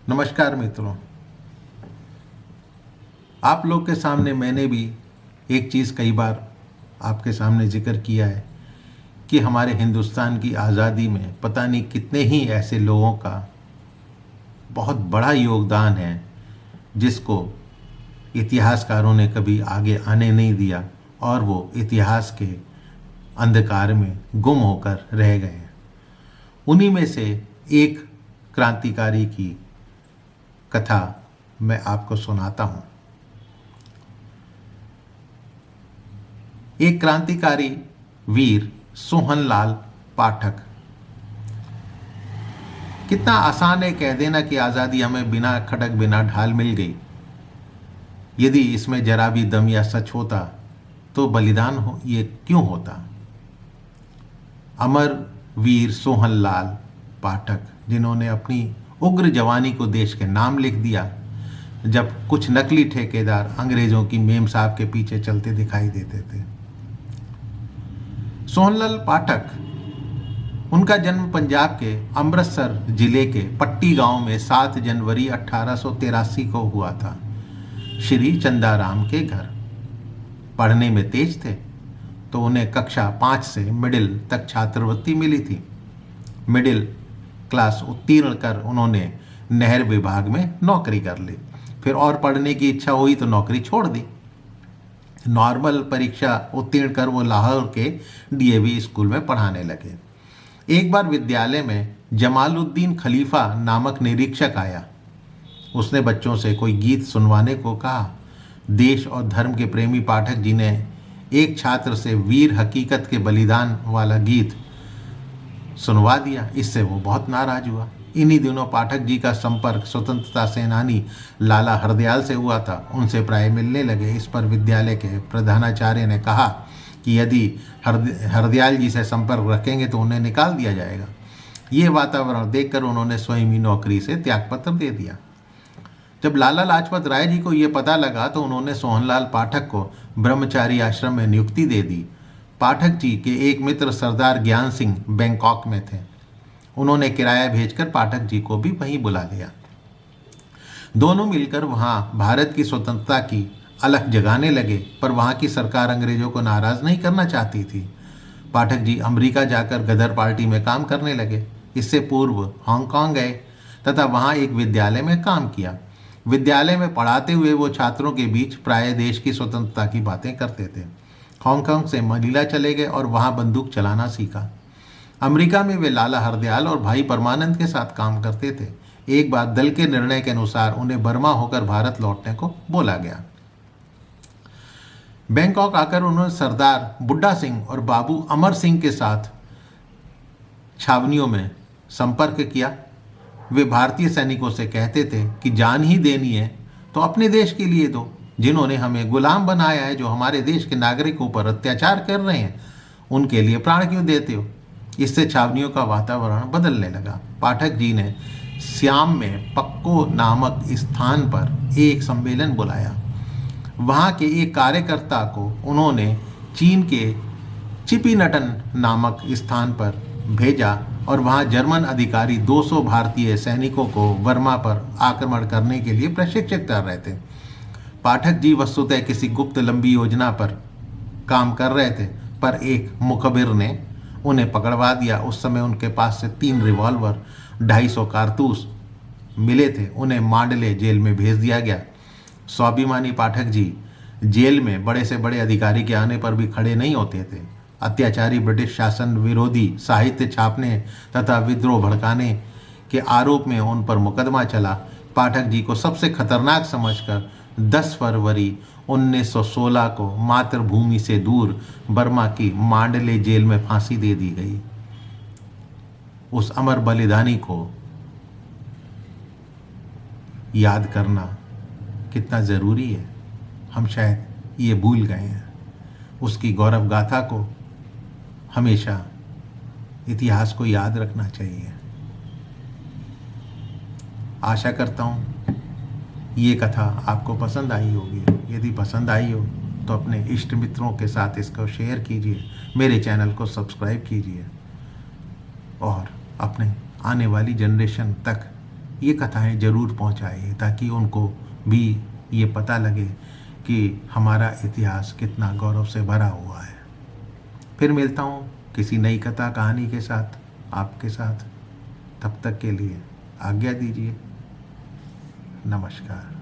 नमस्कार मित्रों, आप लोग के सामने मैंने भी एक चीज़ कई बार आपके सामने जिक्र किया है कि हमारे हिंदुस्तान की आज़ादी में पता नहीं कितने ही ऐसे लोगों का बहुत बड़ा योगदान है जिसको इतिहासकारों ने कभी आगे आने नहीं दिया और वो इतिहास के अंधकार में गुम होकर रह गए हैं। उन्हीं में से एक क्रांतिकारी की कथा मैं आपको सुनाता हूँ। एक क्रांतिकारी वीर सोहनलाल पाठक। कितना आसान है कह देना कि आज़ादी हमें बिना खटक बिना ढाल मिल गई। यदि इसमें जरा भी दम या सच होता तो बलिदान हो ये क्यों होता। अमर वीर सोहनलाल पाठक, जिन्होंने अपनी उग्र जवानी को देश के नाम लिख दिया जब कुछ नकली ठेकेदार अंग्रेजों की मेम साहब के पीछे चलते दिखाई देते थे। सोहनलाल पाठक, उनका जन्म पंजाब के अमृतसर जिले के पट्टी गांव में 7 जनवरी 1883 को हुआ था। श्री चंदाराम के घर। पढ़ने में तेज थे तो उन्हें कक्षा 5 से मिडिल तक छात्रवृत्ति मिली थी। मिडिल क्लास उत्तीर्ण कर उन्होंने नहर विभाग में नौकरी कर ली। फिर और पढ़ने की इच्छा हुई तो नौकरी छोड़ दी। नॉर्मल परीक्षा उत्तीर्ण कर वो लाहौर के डीएवी स्कूल में पढ़ाने लगे। एक बार विद्यालय में जमालुद्दीन खलीफा नामक निरीक्षक आया। उसने बच्चों से कोई गीत सुनवाने को कहा। देश और धर्म के प्रेमी पाठक जी ने एक छात्र से वीर हकीकत के बलिदान वाला गीत सुनवा दिया। इससे वो बहुत नाराज हुआ। इन्हीं दिनों पाठक जी का संपर्क स्वतंत्रता सेनानी लाला हरदयाल से हुआ था। उनसे प्राय मिलने लगे। इस पर विद्यालय के प्रधानाचार्य ने कहा कि यदि हरदयाल जी से संपर्क रखेंगे तो उन्हें निकाल दिया जाएगा। ये वातावरण देखकर उन्होंने स्वयं ही नौकरी से त्यागपत्र दे दिया। जब लाला लाजपत राय जी को ये पता लगा तो उन्होंने सोहनलाल पाठक को ब्रह्मचारी आश्रम में नियुक्ति दे दी। पाठक जी के एक मित्र सरदार ज्ञान सिंह बैंकॉक में थे। उन्होंने किराया भेजकर पाठक जी को भी वहीं बुला लिया। दोनों मिलकर वहाँ भारत की स्वतंत्रता की अलख जगाने लगे, पर वहाँ की सरकार अंग्रेजों को नाराज़ नहीं करना चाहती थी। पाठक जी अमेरिका जाकर गदर पार्टी में काम करने लगे। इससे पूर्व हांगकांग गए तथा वहाँ एक विद्यालय में काम किया। विद्यालय में पढ़ाते हुए वो छात्रों के बीच प्राय देश की स्वतंत्रता की बातें करते थे। हांगकांग से मनीला चले गए और वहाँ बंदूक चलाना सीखा। अमेरिका में वे लाला हरदयाल और भाई परमानंद के साथ काम करते थे। एक बार दल के निर्णय के अनुसार उन्हें बर्मा होकर भारत लौटने को बोला गया। बैंकॉक आकर उन्होंने सरदार बुड्ढा सिंह और बाबू अमर सिंह के साथ छावनियों में संपर्क किया। वे भारतीय सैनिकों से कहते थे कि जान ही देनी है तो अपने देश के लिए दो। जिन्होंने हमें गुलाम बनाया है, जो हमारे देश के नागरिकों पर अत्याचार कर रहे हैं, उनके लिए प्राण क्यों देते हो। इससे छावनियों का वातावरण बदलने लगा। पाठक जी ने श्याम में पक्को नामक स्थान पर एक सम्मेलन बुलाया। वहाँ के एक कार्यकर्ता को उन्होंने चीन के चिपीनटन नामक स्थान पर भेजा और वहाँ जर्मन अधिकारी 200 भारतीय सैनिकों को बर्मा पर आक्रमण करने के लिए प्रशिक्षित कर रहे थे। पाठक जी वस्तुतः किसी गुप्त लंबी योजना पर काम कर रहे थे, पर एक मुखबिर ने उन्हें पकड़वा दिया। उस समय उनके पास से 3 रिवॉल्वर, 250 कारतूस मिले थे। उन्हें मांडले जेल में भेज दिया गया। स्वाभिमानी पाठक जी जेल में बड़े से बड़े अधिकारी के आने पर भी खड़े नहीं होते थे। अत्याचारी ब्रिटिश शासन विरोधी साहित्य छापने तथा विद्रोह भड़काने के आरोप में उन पर मुकदमा चला। पाठक जी को सबसे खतरनाक समझकर 10 फरवरी 1916 को मातृभूमि से दूर बर्मा की मांडले जेल में फांसी दे दी गई। उस अमर बलिदानी को याद करना कितना ज़रूरी है, हम शायद ये भूल गए हैं। उसकी गौरव गाथा को हमेशा इतिहास को याद रखना चाहिए। आशा करता हूँ ये कथा आपको पसंद आई होगी। यदि पसंद आई हो तो अपने इष्ट मित्रों के साथ इसको शेयर कीजिए, मेरे चैनल को सब्सक्राइब कीजिए और अपने आने वाली जनरेशन तक ये कथाएं ज़रूर पहुंचाइए, ताकि उनको भी ये पता लगे कि हमारा इतिहास कितना गौरव से भरा हुआ है। फिर मिलता हूँ किसी नई कथा कहानी के साथ आपके साथ। तब तक के लिए आज्ञा दीजिए। नमस्कार।